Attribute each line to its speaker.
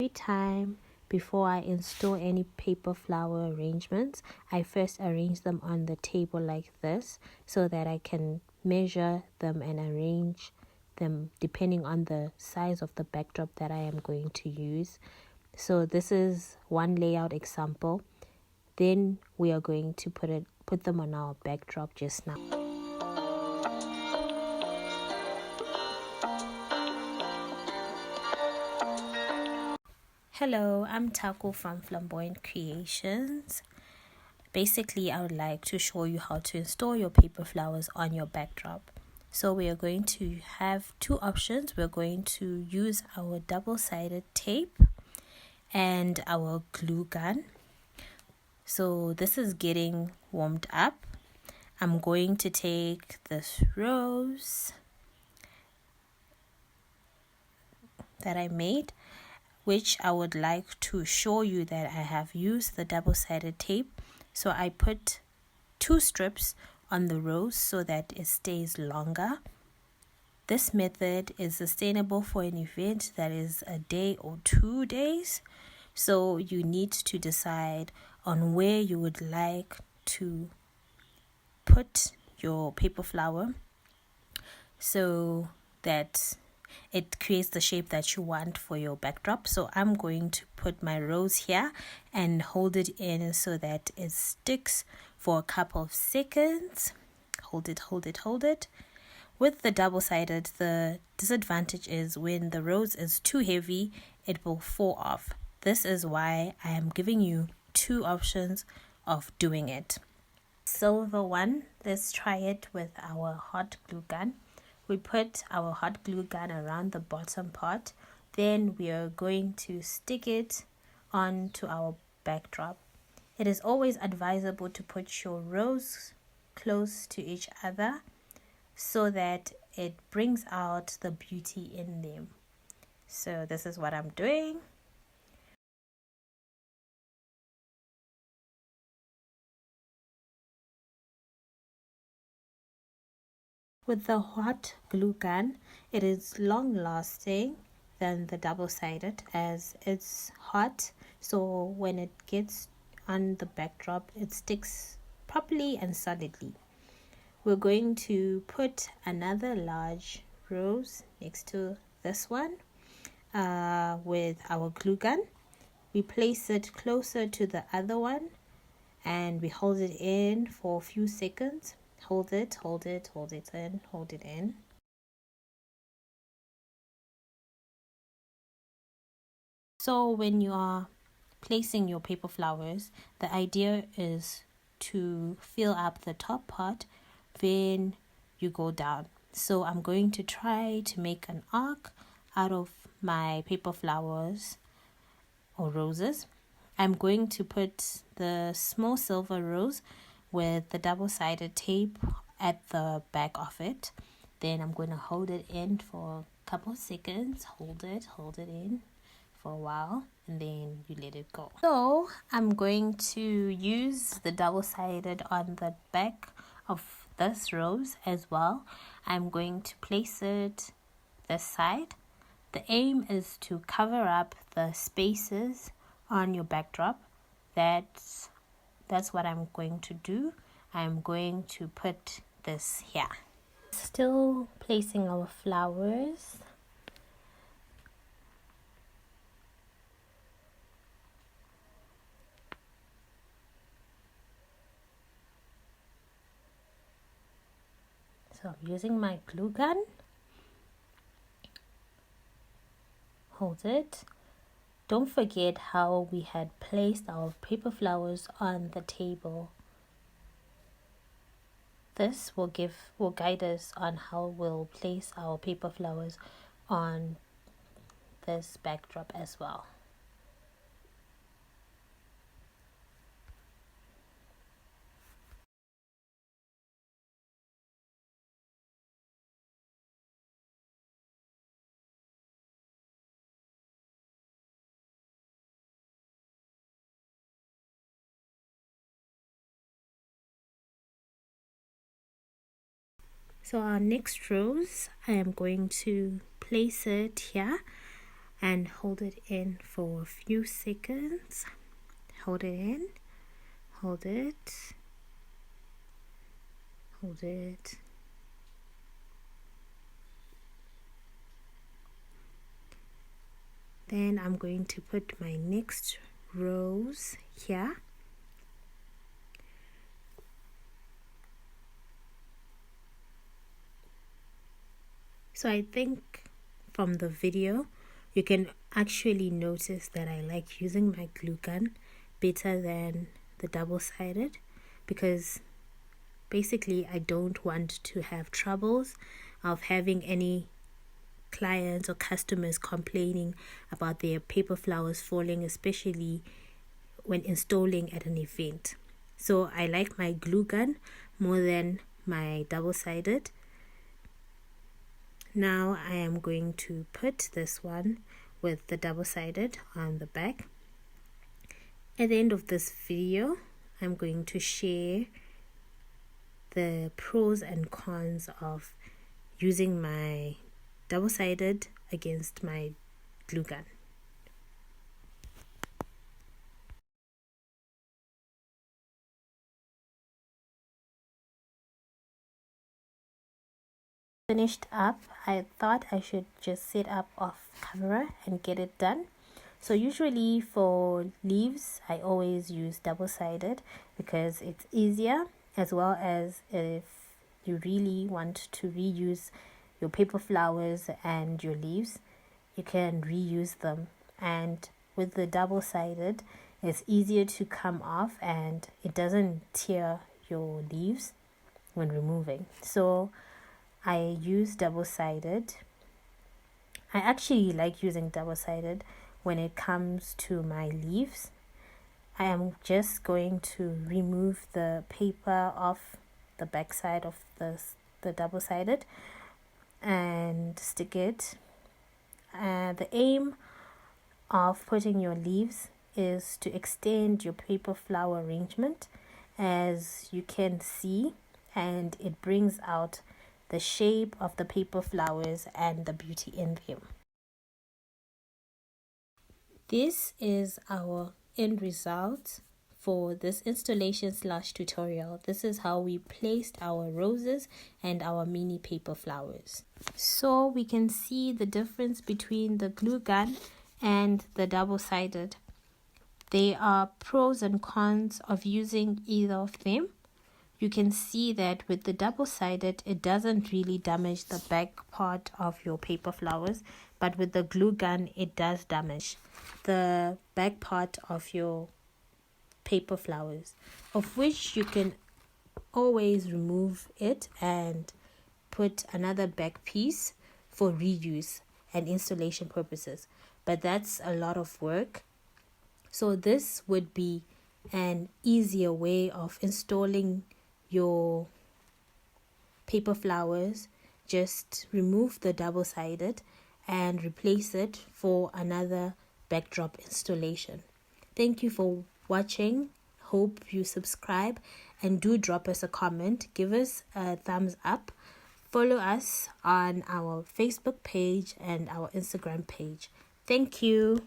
Speaker 1: Every time before I install any paper flower arrangements, I first arrange them on the table like this so that I can measure them and arrange them depending on the size of the backdrop that I am going to use. So this is one layout example. Then we are going to put them on our backdrop just now. Hello, I'm Taco from Flamboyant Creations. Basically, I would like to show you how to install your paper flowers on your backdrop. So we are going to have two options. We're going to use our double-sided tape and our glue gun. So this is getting warmed up. I'm going to take this rose that I made, which I would like to show you that I have used the double-sided tape. So I put 2 strips on the rose so that it stays longer. This method is sustainable for an event that is a day or 2 days. So you need to decide on where you would like to put your paper flower so that it creates the shape that you want for your backdrop. So I'm going to put my rose here and hold it in so that it sticks for a couple of seconds. Hold it. With the double-sided, the disadvantage is when the rose is too heavy, it will fall off. This is why I am giving you 2 options of doing it. Silver one, let's try it with our hot glue gun. We put our hot glue gun around the bottom part. Then we are going to stick it onto our backdrop. It is always advisable to put your rows close to each other so that it brings out the beauty in them. So this is what I'm doing. With the hot glue gun, it is long lasting than the double-sided as it's hot, so when it gets on the backdrop it sticks properly and solidly. We're going to put another large rose next to this one with our glue gun. We place it closer to the other one and we hold it in for a few seconds. Hold it in. So when you are placing your paper flowers, the idea is to fill up the top part, then you go down. So I'm going to try to make an arc out of my paper flowers or roses. I'm going to put the small silver rose with the double-sided tape at the back of it. Then I'm going to hold it in for a couple of seconds. Hold it in for a while, and then you let it go. So I'm going to use the double-sided on the back of this rose as well. I'm going to place it this side. The aim is to cover up the spaces on your backdrop. That's what I'm going to do. I'm going to put this here. Still placing our flowers. So I'm using my glue gun. Hold it. Don't forget how we had placed our paper flowers on the table. This will guide us on how we'll place our paper flowers on this backdrop as well. So our next rose, I am going to place it here. and hold it in for a few seconds. Hold it in, hold it, hold it. Then I'm going to put my next rose here. So I think from the video you can actually notice that I like using my glue gun better than the double-sided, because basically I don't want to have troubles of having any clients or customers complaining about their paper flowers falling, especially when installing at an event. So I like my glue gun more than my double-sided. Now I am going to put this one with the double-sided on the back. At the end of this video, I'm going to share the pros and cons of using my double-sided against my glue gun. Finished up, I thought I should just set up off camera and get it done. So usually for leaves I always use double-sided because it's easier, as well as if you really want to reuse your paper flowers and your leaves, you can reuse them. And with the double-sided, it's easier to come off and it doesn't tear your leaves when removing. So I use double-sided. I actually like using double-sided when it comes to my leaves. I am just going to remove the paper off the back side of the double-sided and stick it. The aim of putting your leaves is to extend your paper flower arrangement, as you can see, and it brings out the shape of the paper flowers and the beauty in them. This is our end result for this installation / tutorial. This is how we placed our roses and our mini paper flowers. So we can see the difference between the glue gun and the double-sided. There are pros and cons of using either of them. You can see that with the double-sided, it doesn't really damage the back part of your paper flowers, but with the glue gun, it does damage the back part of your paper flowers, of which you can always remove it and put another back piece for reuse and installation purposes. But that's a lot of work. So this would be an easier way of installing your paper flowers. Just remove the double-sided and replace it for another backdrop installation. Thank you for watching. Hope you subscribe and do drop us a comment. Give us a thumbs up. Follow us on our Facebook page and our Instagram page. Thank you.